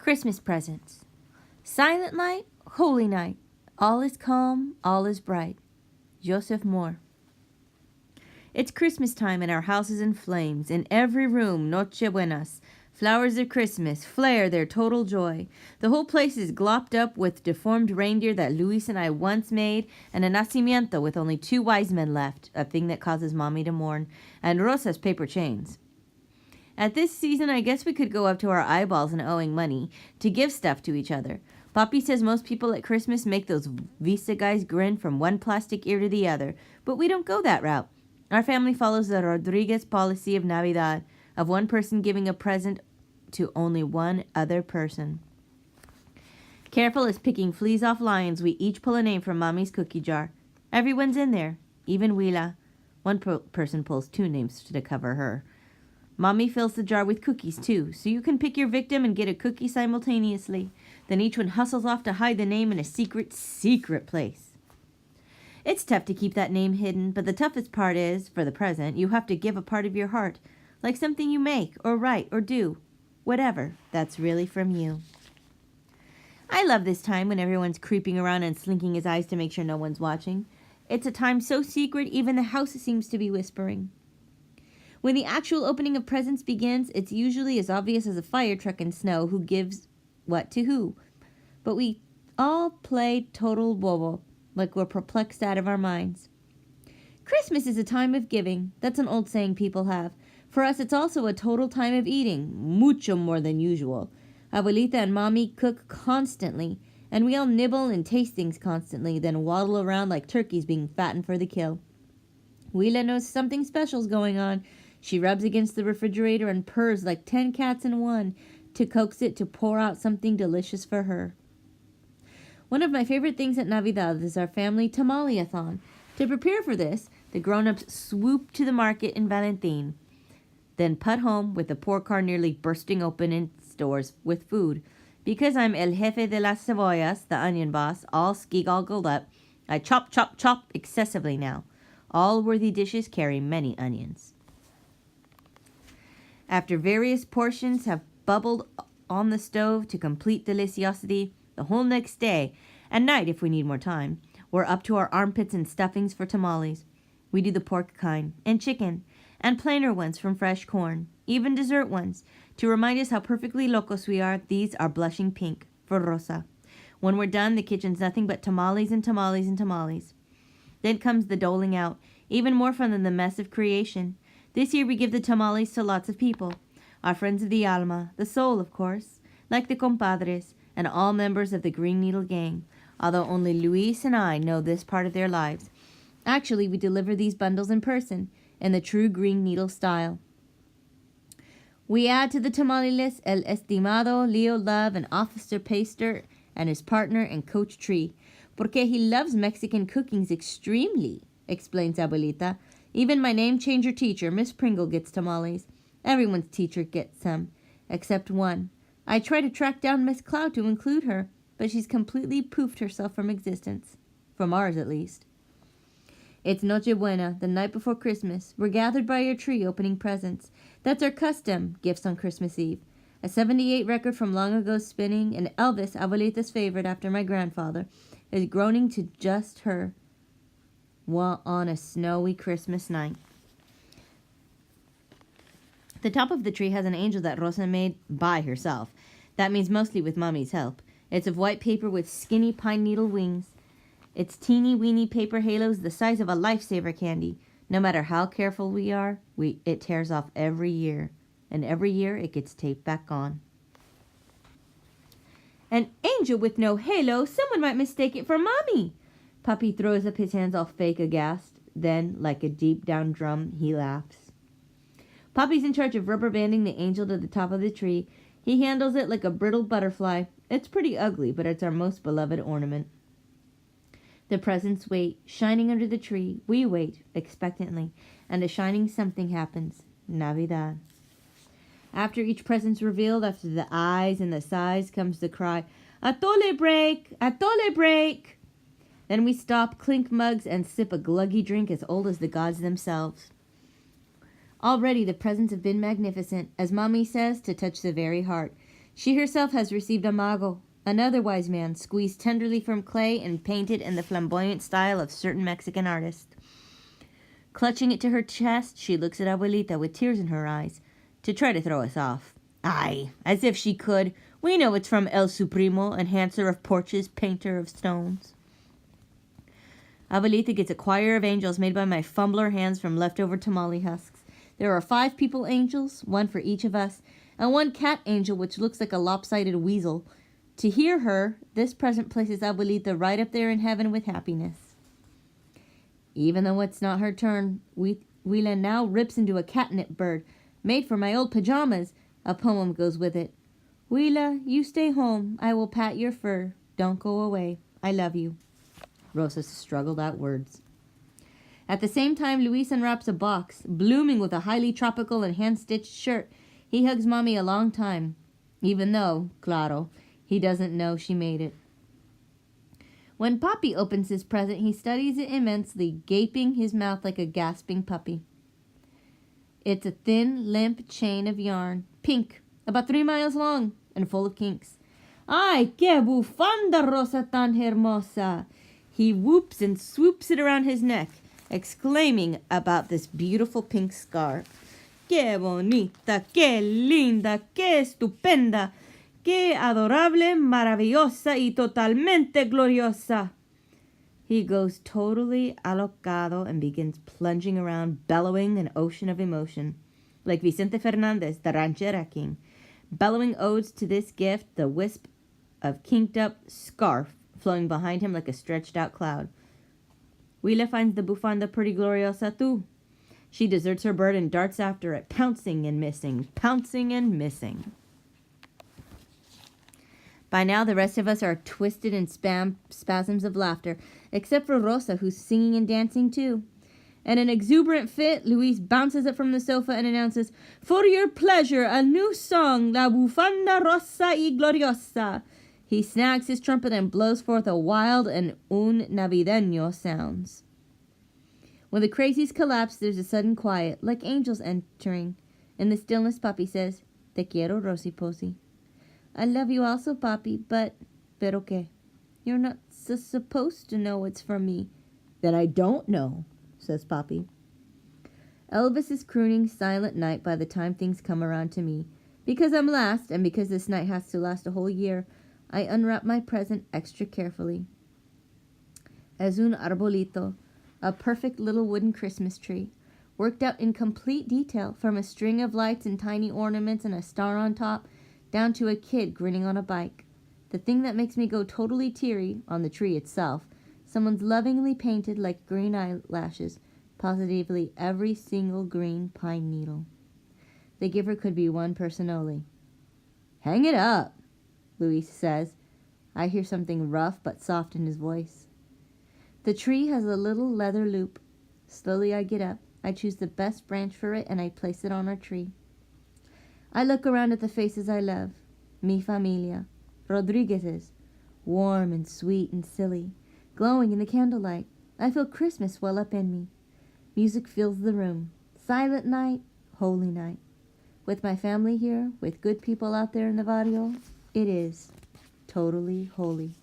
Christmas presents. Silent night, holy night. All is calm, all is bright. Joseph Moore. It's Christmas time and our house is in flames. In every room, Noche Buenas. Flowers of Christmas flare their total joy. The whole place is glopped up with deformed reindeer that Luis and I once made, and a nacimiento with only 2 wise men left, a thing that causes Mommy to mourn, and Rosa's paper chains. At this season, I guess we could go up to our eyeballs in owing money to give stuff to each other. Papi says most people at Christmas make those Visa guys grin from one plastic ear to the other, but we don't go that route. Our family follows the Rodriguez policy of Navidad, of one person giving a present to only one other person. Careful as picking fleas off lions, we each pull a name from Mommy's cookie jar. Everyone's in there, even Willa. One person pulls 2 names to cover her. Mommy fills the jar with cookies, too, so you can pick your victim and get a cookie simultaneously. Then each one hustles off to hide the name in a secret place. It's tough to keep that name hidden, but the toughest part is, for the present, you have to give a part of your heart, like something you make, or write, or do. Whatever, that's really from you. I love this time when everyone's creeping around and slinking his eyes to make sure no one's watching. It's a time so secret, even the house seems to be whispering. When the actual opening of presents begins, it's usually as obvious as a fire truck in snow who gives what to who. But we all play total bobo, like we're perplexed out of our minds. Christmas is a time of giving. That's an old saying people have. For us, it's also a total time of eating, mucho more than usual. Abuelita and Mommy cook constantly, and we all nibble and taste things constantly, then waddle around like turkeys being fattened for the kill. Willa knows something special's going on. She rubs against the refrigerator and purrs like 10 cats in one to coax it to pour out something delicious for her. One of my favorite things at Navidad is our family tamale-a-thon. To prepare for this, the grown-ups swoop to the market in Valentin, then putt home with the poor car nearly bursting open in stores with food. Because I'm el jefe de las cebollas, the onion boss, all ski-goggled up, I chop excessively now. All worthy dishes carry many onions. After various portions have bubbled on the stove to complete deliciosity, the whole next day, and night if we need more time, we're up to our armpits in stuffings for tamales. We do the pork kind, and chicken, and plainer ones from fresh corn, even dessert ones. To remind us how perfectly locos we are, these are blushing pink, for Rosa. When we're done, the kitchen's nothing but tamales and tamales and tamales. Then comes the doling out, even more fun than the mess of creation. This year we give the tamales to lots of people. Our friends of the Alma, the soul, of course, like the compadres, and all members of the Green Needle gang, although only Luis and I know this part of their lives. Actually, we deliver these bundles in person, in the true Green Needle style. We add to the tamale list El Estimado, Leo Love, and Officer Paster, and his partner and Coach Tree, porque he loves Mexican cookings extremely, explains Abuelita. Even my name-changer teacher, Miss Pringle, gets tamales. Everyone's teacher gets some, except one. I try to track down Miss Cloud to include her, but she's completely poofed herself from existence. From ours, at least. It's Noche Buena, the night before Christmas. We're gathered by your tree opening presents. That's our custom, gifts on Christmas Eve. A 78 record from long ago spinning, and Elvis, Abuelita's favorite after my grandfather, is groaning to just her on a snowy Christmas night. The top of the tree has an angel that Rosa made by herself. That means mostly with Mommy's help. It's of white paper with skinny pine needle wings. Its teeny weeny paper halos the size of a lifesaver candy. No matter how careful we are, it tears off every year. And every year it gets taped back on. An angel with no halo? Someone might mistake it for Mommy. Papi throws up his hands all fake aghast. Then, like a deep down drum, he laughs. Papi's in charge of rubber banding the angel to the top of the tree. He handles it like a brittle butterfly. It's pretty ugly, but it's our most beloved ornament. The presents wait, shining under the tree. We wait, expectantly, and a shining something happens. Navidad. After each present's revealed, after the eyes and the sighs, comes the cry, "Atole break! Atole break!" Then we stop, clink mugs, and sip a gluggy drink as old as the gods themselves. Already the presents have been magnificent, as Mommy says, to touch the very heart. She herself has received a mago, another wise man, squeezed tenderly from clay and painted in the flamboyant style of certain Mexican artists. Clutching it to her chest, she looks at Abuelita with tears in her eyes, to try to throw us off. Aye, as if she could. We know it's from El Supremo, enhancer of porches, painter of stones. Abuelita gets a choir of angels made by my fumbler hands from leftover tamale husks. There are 5 people angels, 1 for each of us, and 1 cat angel which looks like a lopsided weasel. To hear her, this present places Abuelita right up there in heaven with happiness. Even though it's not her turn, Willa now rips into a catnip bird, made for my old pajamas. A poem goes with it. Willa, you stay home. I will pat your fur. Don't go away. I love you. Rosa struggled out words. At the same time, Luis unwraps a box, blooming with a highly tropical and hand-stitched shirt. He hugs Mommy a long time, even though, claro, he doesn't know she made it. When Papi opens his present, he studies it immensely, gaping his mouth like a gasping puppy. It's a thin, limp chain of yarn, pink, about 3 miles long, and full of kinks. Ay, que bufanda, Rosa tan hermosa! He whoops and swoops it around his neck, exclaiming about this beautiful pink scarf. Que bonita, que linda, que estupenda, que adorable, maravillosa y totalmente gloriosa. He goes totally alocado and begins plunging around, bellowing an ocean of emotion, like Vicente Fernandez, the ranchera king, bellowing odes to this gift, the wisp of kinked-up scarf flowing behind him like a stretched-out cloud. Willa finds the bufanda pretty gloriosa too. She deserts her bird and darts after it, pouncing and missing, pouncing and missing. By now, the rest of us are twisted in spasms of laughter, except for Rosa, who's singing and dancing too. In an exuberant fit, Luis bounces up from the sofa and announces, "For your pleasure, a new song, La Bufanda Rosa y Gloriosa." He snags his trumpet and blows forth a wild and un navideño sounds. When the crazies collapse, there's a sudden quiet, like angels entering. In the stillness, Papi says, "Te quiero, Rosy Posy." "I love you also, Papi, but..." "Pero qué?" "You're not supposed to know it's from me." "Then I don't know," says Papi. Elvis is crooning Silent Night by the time things come around to me. Because I'm last, and because this night has to last a whole year, I unwrap my present extra carefully. Es un arbolito, a perfect little wooden Christmas tree, worked out in complete detail, from a string of lights and tiny ornaments and a star on top, down to a kid grinning on a bike. The thing that makes me go totally teary, on the tree itself, someone's lovingly painted like green eyelashes, positively every single green pine needle. The giver could be one person only. "Hang it up," Luis says. I hear something rough but soft in his voice. The tree has a little leather loop. Slowly I get up. I choose the best branch for it and I place it on our tree. I look around at the faces I love. Mi familia. Rodriguez's. Warm and sweet and silly. Glowing in the candlelight. I feel Christmas well up in me. Music fills the room. Silent night, holy night. With my family here, with good people out there in the barrio, it is totally holy.